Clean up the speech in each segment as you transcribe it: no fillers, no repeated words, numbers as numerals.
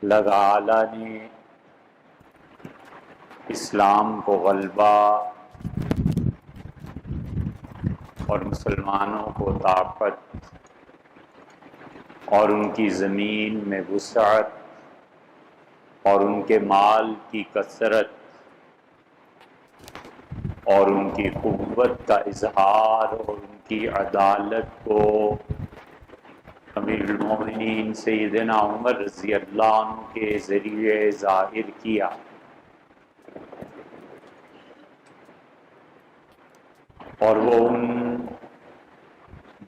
اللہ تعالیٰ نے اسلام کو غلبہ اور مسلمانوں کو طاقت اور ان کی زمین میں وسعت اور ان کے مال کی کثرت اور ان کی قوت کا اظہار اور ان کی عدالت کو امیر المومنین سیدنا عمر رضی اللہ عنہ کے ذریعے ظاہر کیا۔ اور وہ ان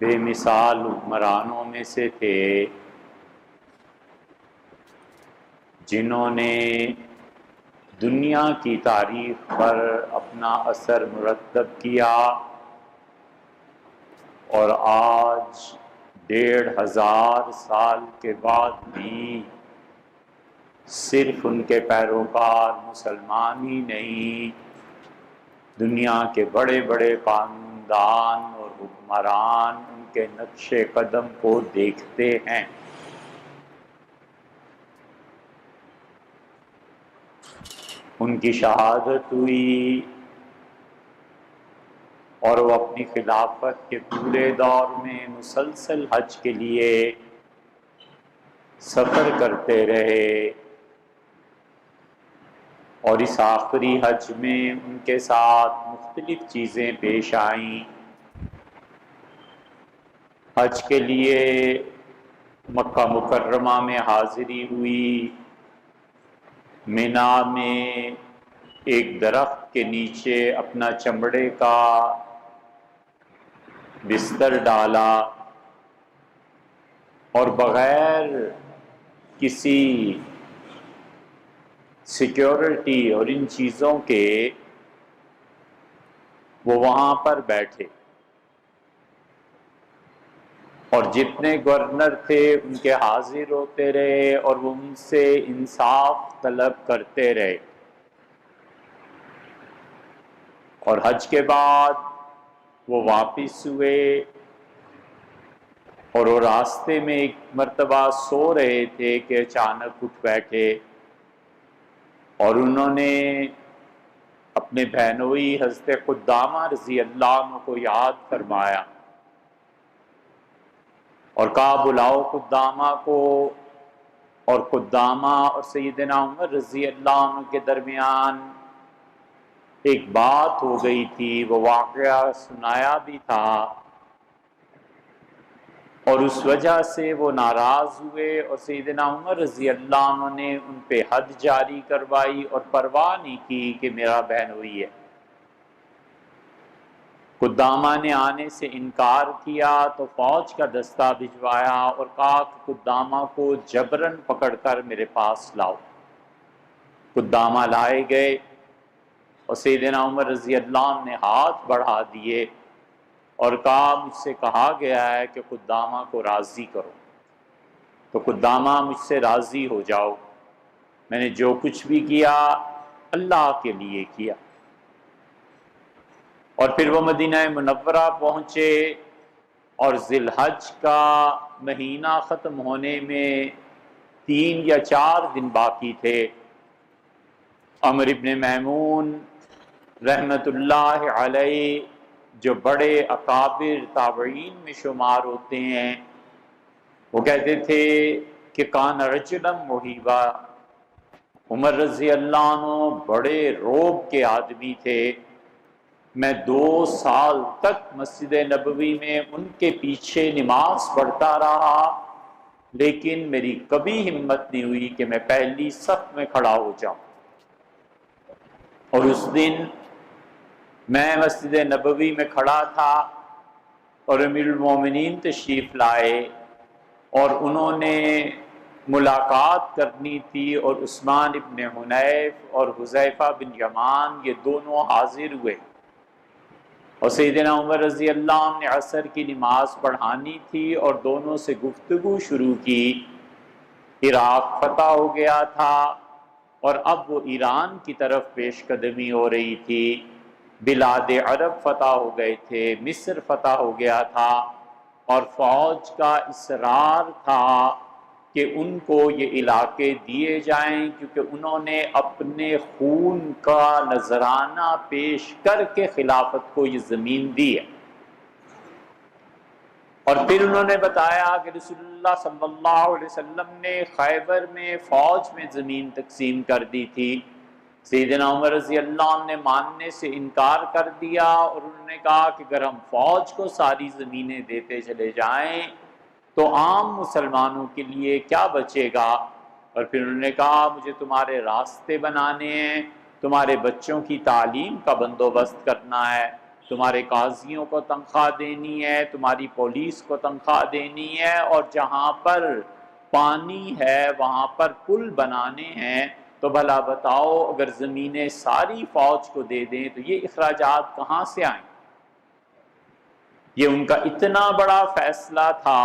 بے مثال حکمرانوں میں سے تھے جنہوں نے دنیا کی تاریخ پر اپنا اثر مرتب کیا، اور آج 1500 سال کے بعد بھی صرف ان کے پیروکار مسلمان ہی نہیں، دنیا کے بڑے بڑے قانوندان اور حکمران ان کے نقش قدم کو دیکھتے ہیں۔ ان کی شہادت ہوئی اور وہ اپنی خلافت کے پورے دور میں مسلسل حج کے لیے سفر کرتے رہے، اور اس آخری حج میں ان کے ساتھ مختلف چیزیں پیش آئیں۔ حج کے لیے مکہ مکرمہ میں حاضری ہوئی، مینا میں ایک درخت کے نیچے اپنا چمڑے کا بستر ڈالا اور بغیر کسی سیکیورٹی اور ان چیزوں کے وہ وہاں پر بیٹھے، اور جتنے گورنر تھے ان کے حاضر ہوتے رہے اور وہ ان سے انصاف طلب کرتے رہے۔ اور حج کے بعد وہ واپس ہوئے، اور وہ راستے میں ایک مرتبہ سو رہے تھے کہ اچانک اٹھ بیٹھے، اور انہوں نے اپنے بہنوئی حضرت قدامہ رضی اللہ عنہ کو یاد فرمایا اور کہا بلاؤ قدامہ کو۔ اور قدامہ اور سیدنا عمر رضی اللہ عنہ کے درمیان ایک بات ہو گئی تھی، وہ واقعہ سنایا بھی تھا، اور اس وجہ سے وہ ناراض ہوئے، اور سیدنا عمر رضی اللہ عنہ نے ان پہ حد جاری کروائی اور پرواہ نہیں کی کہ میرا بہنوئی ہے۔ قدامہ نے آنے سے انکار کیا تو فوج کا دستہ بھجوایا اور کہا کہ قدامہ کو جبراً پکڑ کر میرے پاس لاؤ۔ قدامہ لائے گئے، اور سیدنا عمر رضی اللہ عنہ نے ہاتھ بڑھا دیے اور کہا مجھ سے کہا گیا ہے کہ قدامہ کو راضی کرو، تو قدامہ مجھ سے راضی ہو جاؤ، میں نے جو کچھ بھی کیا اللہ کے لیے کیا۔ اور پھر وہ مدینہ منورہ پہنچے، اور ذی الحج کا مہینہ ختم ہونے میں 3 یا 4 دن باقی تھے۔ عمر ابن میمون رحمت اللہ علیہ جو بڑے اکابر تابعین میں شمار ہوتے ہیں، وہ کہتے تھے کہ کان رجلا مہیبا، عمر رضی اللہ عنہ بڑے روب کے آدمی تھے، میں 2 سال تک مسجد نبوی میں ان کے پیچھے نماز پڑھتا رہا، لیکن میری کبھی ہمت نہیں ہوئی کہ میں پہلی صف میں کھڑا ہو جاؤں۔ اور اس دن میں مسجد نبوی میں کھڑا تھا اور امیر المومنین تشریف لائے، اور انہوں نے ملاقات کرنی تھی، اور عثمان ابن حنیف اور حذیفہ بن یمان یہ دونوں حاضر ہوئے، اور سیدنا عمر رضی اللہ عنہ نے عصر کی نماز پڑھانی تھی، اور دونوں سے گفتگو شروع کی۔ عراق فتح ہو گیا تھا، اور اب وہ ایران کی طرف پیش قدمی ہو رہی تھی، بلاد عرب فتح ہو گئے تھے، مصر فتح ہو گیا تھا، اور فوج کا اصرار تھا کہ ان کو یہ علاقے دیے جائیں، کیونکہ انہوں نے اپنے خون کا نذرانہ پیش کر کے خلافت کو یہ زمین دی ہے۔ اور پھر انہوں نے بتایا کہ رسول اللہ صلی اللہ علیہ وسلم نے خیبر میں فوج میں زمین تقسیم کر دی تھی، سیدنا عمر رضی اللہ عنہ نے ماننے سے انکار کر دیا، اور انہوں نے کہا کہ اگر ہم فوج کو ساری زمینیں دیتے چلے جائیں تو عام مسلمانوں کے لیے کیا بچے گا؟ اور پھر انہوں نے کہا مجھے تمہارے راستے بنانے ہیں، تمہارے بچوں کی تعلیم کا بندوبست کرنا ہے، تمہارے قاضیوں کو تنخواہ دینی ہے، تمہاری پولیس کو تنخواہ دینی ہے، اور جہاں پر پانی ہے وہاں پر پل بنانے ہیں، تو بھلا بتاؤ اگر زمینیں ساری فوج کو دے دیں تو یہ اخراجات کہاں سے آئیں؟ یہ ان کا اتنا بڑا فیصلہ تھا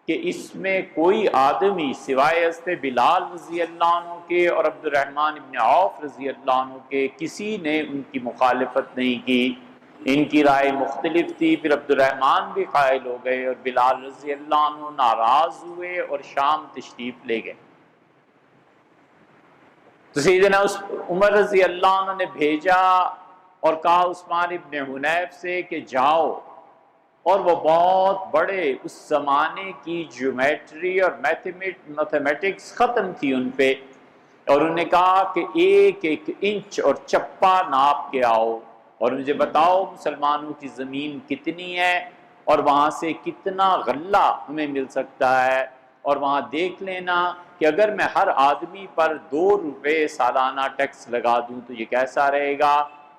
کہ اس میں کوئی آدمی سوائے حضرت بلال رضی اللہ عنہ کے اور عبد الرحمن ابن عوف رضی اللہ عنہ کے کسی نے ان کی مخالفت نہیں کی۔ ان کی رائے مختلف تھی، پھر عبد الرحمن بھی قائل ہو گئے اور بلال رضی اللہ عنہ ناراض ہوئے اور شام تشریف لے گئے۔ تو سیدنا عمر رضی اللہ عنہ نے بھیجا اور کہا عثمان ابن حنیف سے کہ جاؤ، اور وہ بہت بڑے اس زمانے کی جیومیٹری اور میتھمیٹکس ختم تھی ان پہ، اور انہوں نے کہا کہ ایک ایک انچ اور چپا ناپ کے آؤ اور مجھے بتاؤ مسلمانوں کی زمین کتنی ہے اور وہاں سے کتنا غلہ ہمیں مل سکتا ہے، اور وہاں دیکھ لینا کہ اگر میں ہر آدمی پر 2 روپے سالانہ ٹیکس لگا دوں تو یہ کیسا رہے گا۔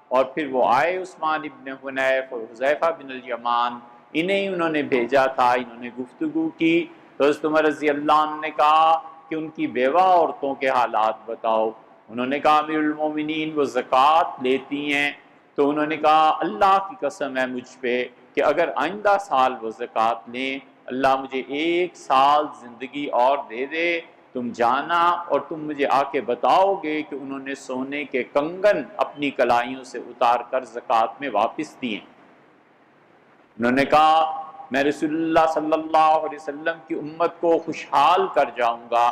اور پھر وہ آئے عثمان ابن حنیف اور حذیفہ بن الیمان، انہیں انہوں نے بھیجا تھا، انہوں نے گفتگو کی، تو حضرت عمر رضی اللہ عنہ نے کہا کہ ان کی بیوہ عورتوں کے حالات بتاؤ۔ انہوں نے کہا امیر المومنین وہ زکوٰۃ لیتی ہیں، تو انہوں نے کہا اللہ کی قسم ہے مجھ پہ کہ اگر آئندہ سال وہ زکوٰۃ لیں اللہ مجھے 1 سال زندگی اور دے دے، تم جانا اور تم مجھے آ کے بتاؤ گے کہ انہوں نے سونے کے کنگن اپنی کلائیوں سے اتار کر زکوٰۃ میں واپس دیے۔ انہوں نے کہا میں رسول اللہ صلی اللہ علیہ وسلم کی امت کو خوشحال کر جاؤں گا